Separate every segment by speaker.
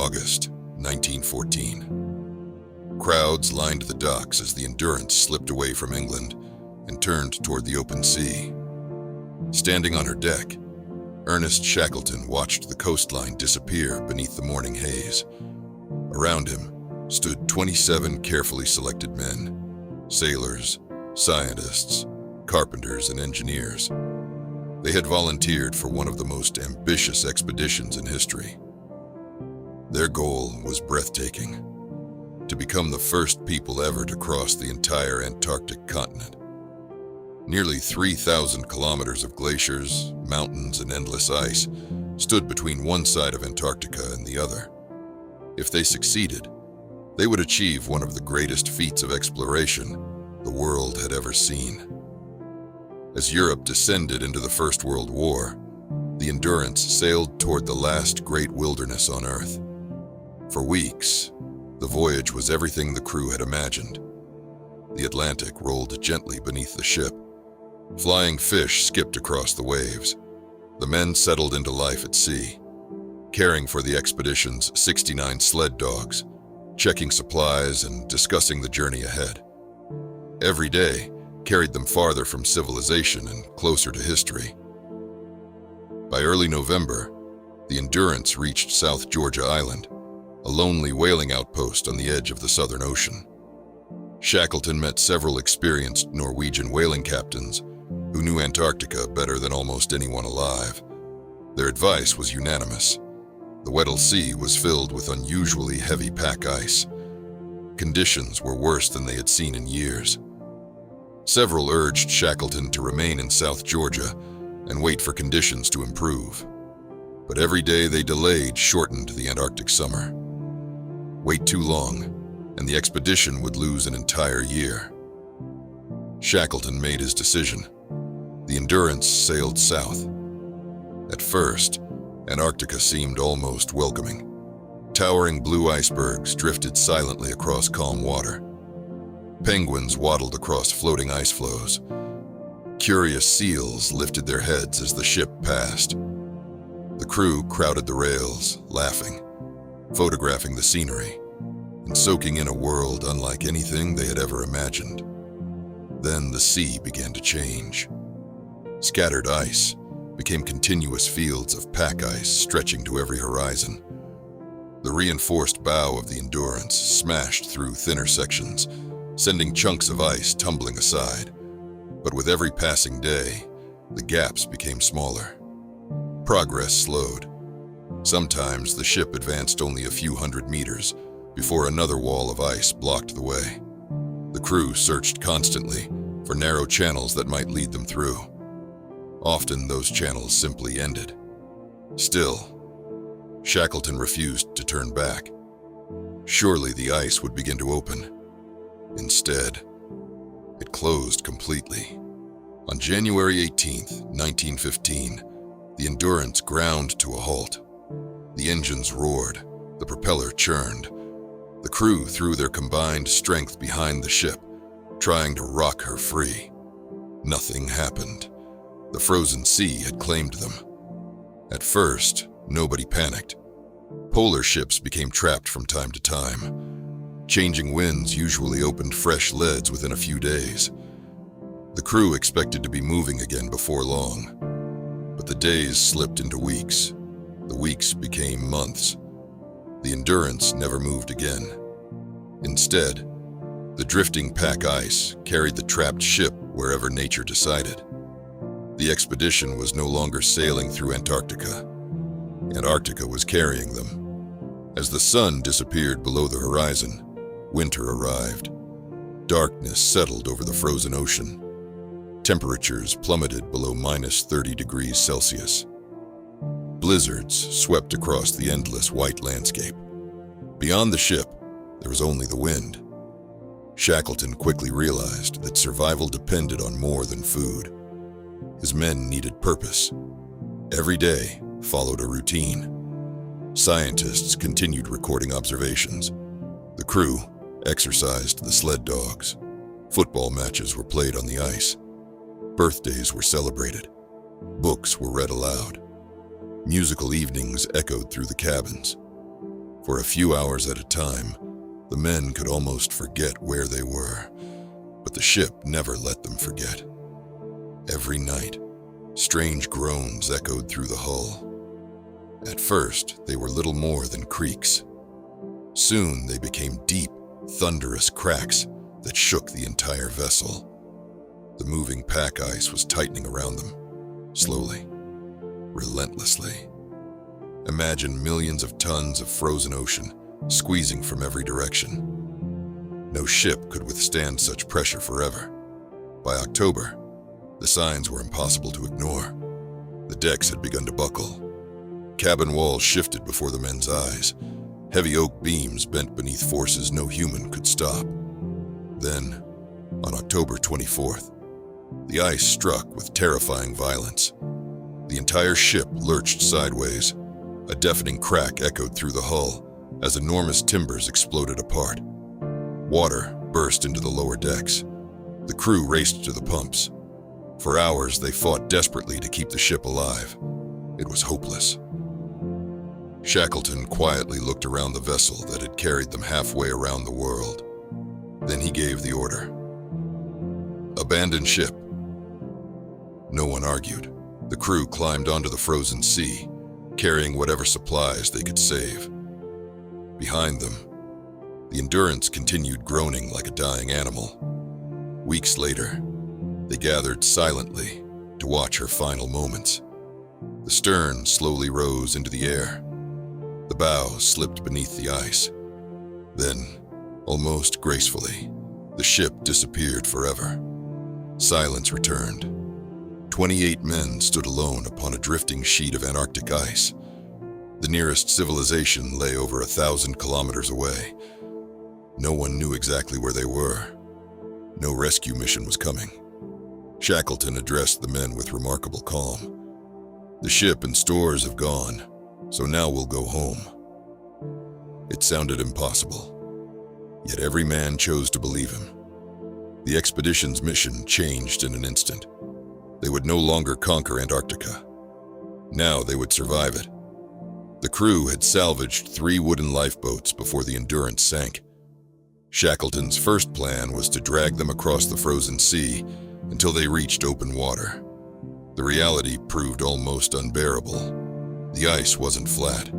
Speaker 1: August 1914. Crowds lined the docks as the Endurance slipped away from England and turned toward the open sea. Standing on her deck, Ernest Shackleton watched the coastline disappear beneath the morning haze. Around him stood 27 carefully selected men, sailors, scientists, carpenters, and engineers. They had volunteered for one of the most ambitious expeditions in history. Their goal was breathtaking: to become the first people ever to cross the entire Antarctic continent. Nearly 3,000 kilometers of glaciers, mountains, and endless ice stood between one side of Antarctica and the other. If they succeeded, they would achieve one of the greatest feats of exploration the world had ever seen. As Europe descended into the First World War, the Endurance sailed toward the last great wilderness on Earth. For weeks, the voyage was everything the crew had imagined. The Atlantic rolled gently beneath the ship. Flying fish skipped across the waves. The men settled into life at sea, caring for the expedition's 69 sled dogs, checking supplies and discussing the journey ahead. Every day carried them farther from civilization and closer to history. By early November, the Endurance reached South Georgia Island, a lonely whaling outpost on the edge of the Southern Ocean. Shackleton met several experienced Norwegian whaling captains who knew Antarctica better than almost anyone alive. Their advice was unanimous. The Weddell Sea was filled with unusually heavy pack ice. Conditions were worse than they had seen in years. Several urged Shackleton to remain in South Georgia and wait for conditions to improve. But every day they delayed shortened the Antarctic summer. Wait too long, and the expedition would lose an entire year. Shackleton made his decision. The Endurance sailed south. At first, Antarctica seemed almost welcoming. Towering blue icebergs drifted silently across calm water. Penguins waddled across floating ice floes. Curious seals lifted their heads as the ship passed. The crew crowded the rails, laughing, photographing the scenery, and soaking in a world unlike anything they had ever imagined. Then the sea began to change. Scattered ice became continuous fields of pack ice stretching to every horizon. The reinforced bow of the Endurance smashed through thinner sections, sending chunks of ice tumbling aside. But with every passing day, the gaps became smaller. Progress slowed. Sometimes the ship advanced only a few hundred meters before another wall of ice blocked the way. The crew searched constantly for narrow channels that might lead them through. Often those channels simply ended. Still, Shackleton refused to turn back. Surely the ice would begin to open. Instead, it closed completely. On January 18th, 1915, the Endurance ground to a halt. The engines roared, the propeller churned. The crew threw their combined strength behind the ship, trying to rock her free. Nothing happened. The frozen sea had claimed them. At first, nobody panicked. Polar ships became trapped from time to time. Changing winds usually opened fresh leads within a few days. The crew expected to be moving again before long. But the days slipped into weeks. The weeks became months. The Endurance never moved again. Instead, the drifting pack ice carried the trapped ship wherever nature decided. The expedition was no longer sailing through Antarctica. Antarctica was carrying them. As the sun disappeared below the horizon, winter arrived. Darkness settled over the frozen ocean. Temperatures plummeted below -30 degrees Celsius. Blizzards swept across the endless white landscape. Beyond the ship, there was only the wind. Shackleton quickly realized that survival depended on more than food. His men needed purpose. Every day followed a routine. Scientists continued recording observations. The crew exercised the sled dogs. Football matches were played on the ice. Birthdays were celebrated. Books were read aloud. Musical evenings echoed through the cabins. For a few hours at a time, the men could almost forget where they were, but the ship never let them forget. Every night, strange groans echoed through the hull. At first, they were little more than creaks. Soon they became deep, thunderous cracks that shook the entire vessel. The moving pack ice was tightening around them, slowly, relentlessly. Imagine millions of tons of frozen ocean squeezing from every direction. No ship could withstand such pressure forever. By October, the signs were impossible to ignore. The decks had begun to buckle. Cabin walls shifted before the men's eyes. Heavy oak beams bent beneath forces no human could stop. Then, on October 24th, the ice struck with terrifying violence. The entire ship lurched sideways. A deafening crack echoed through the hull as enormous timbers exploded apart. Water burst into the lower decks. The crew raced to the pumps. For hours, they fought desperately to keep the ship alive. It was hopeless. Shackleton quietly looked around the vessel that had carried them halfway around the world. Then he gave the order. Abandon ship. No one argued. The crew climbed onto the frozen sea, carrying whatever supplies they could save. Behind them, the Endurance continued groaning like a dying animal. Weeks later, they gathered silently to watch her final moments. The stern slowly rose into the air. The bow slipped beneath the ice. Then, almost gracefully, the ship disappeared forever. Silence returned. 28 men stood alone upon a drifting sheet of Antarctic ice. The nearest civilization lay over 1,000 kilometers away. No one knew exactly where they were. No rescue mission was coming. Shackleton addressed the men with remarkable calm. The ship and stores have gone, so now we'll go home. It sounded impossible, yet every man chose to believe him. The expedition's mission changed in an instant. They would no longer conquer Antarctica. Now they would survive it. The crew had salvaged 3 wooden lifeboats before the Endurance sank. Shackleton's first plan was to drag them across the frozen sea until they reached open water. The reality proved almost unbearable. The ice wasn't flat.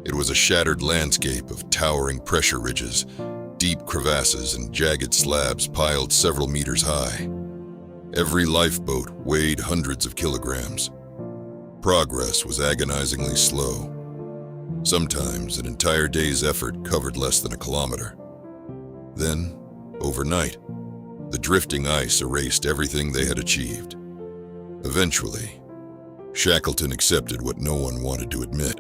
Speaker 1: It was a shattered landscape of towering pressure ridges, deep crevasses, and jagged slabs piled several meters high. Every lifeboat weighed hundreds of kilograms. Progress was agonizingly slow. Sometimes an entire day's effort covered less than a kilometer. Then, overnight, the drifting ice erased everything they had achieved. Eventually, Shackleton accepted what no one wanted to admit.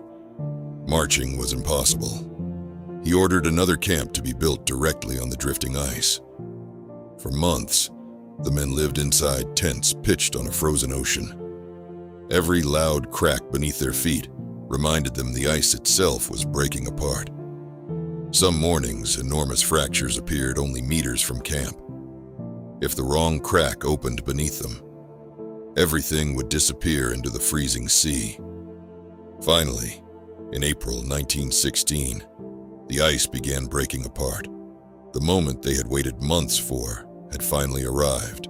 Speaker 1: Marching was impossible. He ordered another camp to be built directly on the drifting ice. For months, the men lived inside tents pitched on a frozen ocean. Every loud crack beneath their feet reminded them the ice itself was breaking apart. Some mornings, enormous fractures appeared only meters from camp. If the wrong crack opened beneath them, everything would disappear into the freezing sea. Finally, in April 1916, the ice began breaking apart. The moment they had waited months for had finally arrived.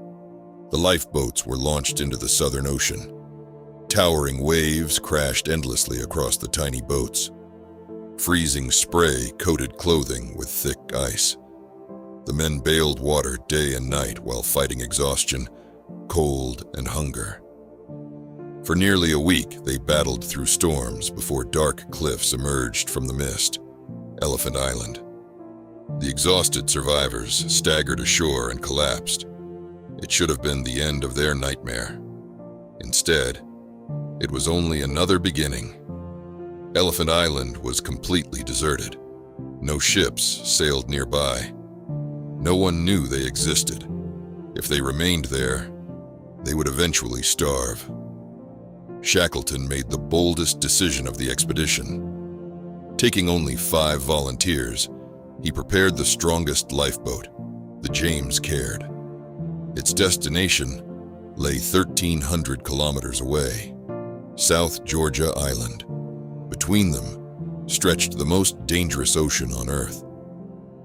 Speaker 1: The lifeboats were launched into the Southern Ocean. Towering waves crashed endlessly across the tiny boats. Freezing spray coated clothing with thick ice. The men bailed water day and night while fighting exhaustion, cold, and hunger. For nearly a week, they battled through storms before dark cliffs emerged from the mist. Elephant Island. The exhausted survivors staggered ashore and collapsed. It should have been the end of their nightmare. Instead, it was only another beginning. Elephant Island was completely deserted. No ships sailed nearby. No one knew they existed. If they remained there, they would eventually starve. Shackleton made the boldest decision of the expedition. Taking only 5 volunteers, he prepared the strongest lifeboat, the James Caird. Its destination lay 1,300 kilometers away, South Georgia Island. Between them, stretched the most dangerous ocean on Earth.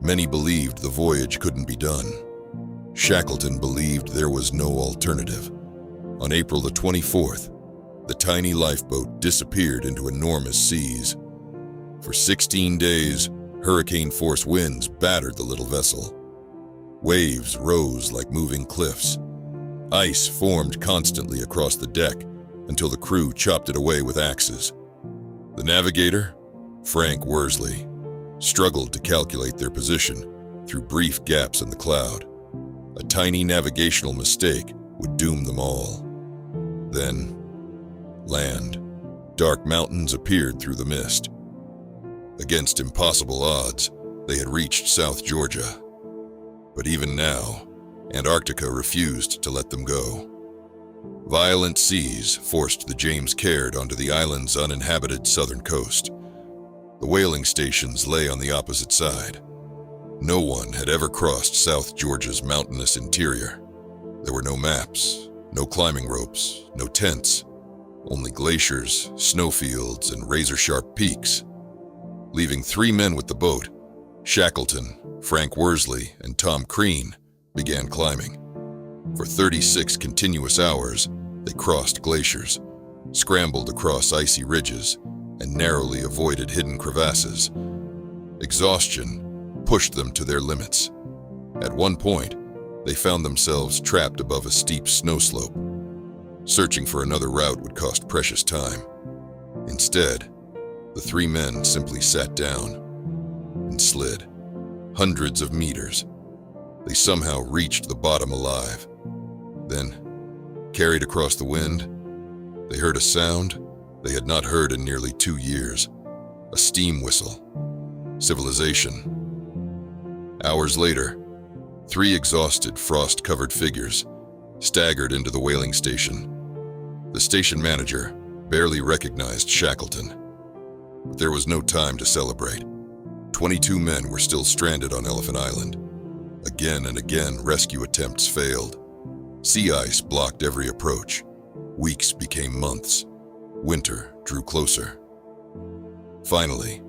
Speaker 1: Many believed the voyage couldn't be done. Shackleton believed there was no alternative. On April the 24th, the tiny lifeboat disappeared into enormous seas. For 16 days, hurricane-force winds battered the little vessel. Waves rose like moving cliffs. Ice formed constantly across the deck until the crew chopped it away with axes. The navigator, Frank Worsley, struggled to calculate their position through brief gaps in the cloud. A tiny navigational mistake would doom them all. Then, land. Dark mountains appeared through the mist. Against impossible odds, they had reached South Georgia. But even now, Antarctica refused to let them go. Violent seas forced the James Caird onto the island's uninhabited southern coast. The whaling stations lay on the opposite side. No one had ever crossed South Georgia's mountainous interior. There were no maps, no climbing ropes, no tents, only glaciers, snowfields, and razor-sharp peaks. Leaving 3 men with the boat, Shackleton, Frank Worsley, and Tom Crean began climbing. For 36 continuous hours, they crossed glaciers, scrambled across icy ridges, and narrowly avoided hidden crevasses. Exhaustion pushed them to their limits. At one point, they found themselves trapped above a steep snow slope. Searching for another route would cost precious time. Instead, the 3 men simply sat down and slid. Hundreds of meters. They somehow reached the bottom alive. Then, carried across the wind, they heard a sound they had not heard in nearly 2 years. A steam whistle. Civilization. Hours later, 3 exhausted, frost-covered figures staggered into the whaling station. The station manager barely recognized Shackleton. But there was no time to celebrate. 22 men were still stranded on Elephant Island. Again and again, rescue attempts failed. Sea ice blocked every approach. Weeks became months. Winter drew closer. Finally,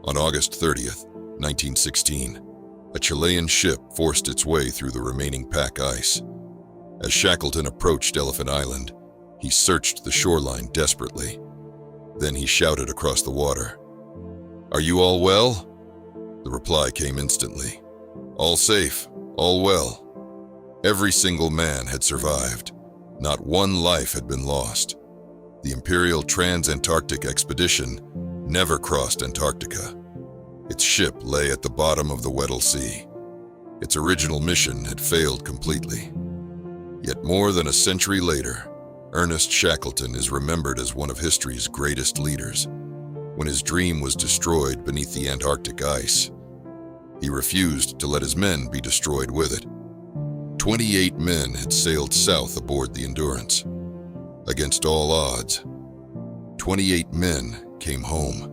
Speaker 1: on August 30th, 1916, a Chilean ship forced its way through the remaining pack ice. As Shackleton approached Elephant Island, he searched the shoreline desperately. Then he shouted across the water, "Are you all well?" The reply came instantly, "All safe, all well." Every single man had survived. Not one life had been lost. The Imperial Trans-Antarctic Expedition never crossed Antarctica. Its ship lay at the bottom of the Weddell Sea. Its original mission had failed completely. Yet more than a century later, Ernest Shackleton is remembered as one of history's greatest leaders. When his dream was destroyed beneath the Antarctic ice, he refused to let his men be destroyed with it. 28 men had sailed south aboard the Endurance. Against all odds, 28 men came home.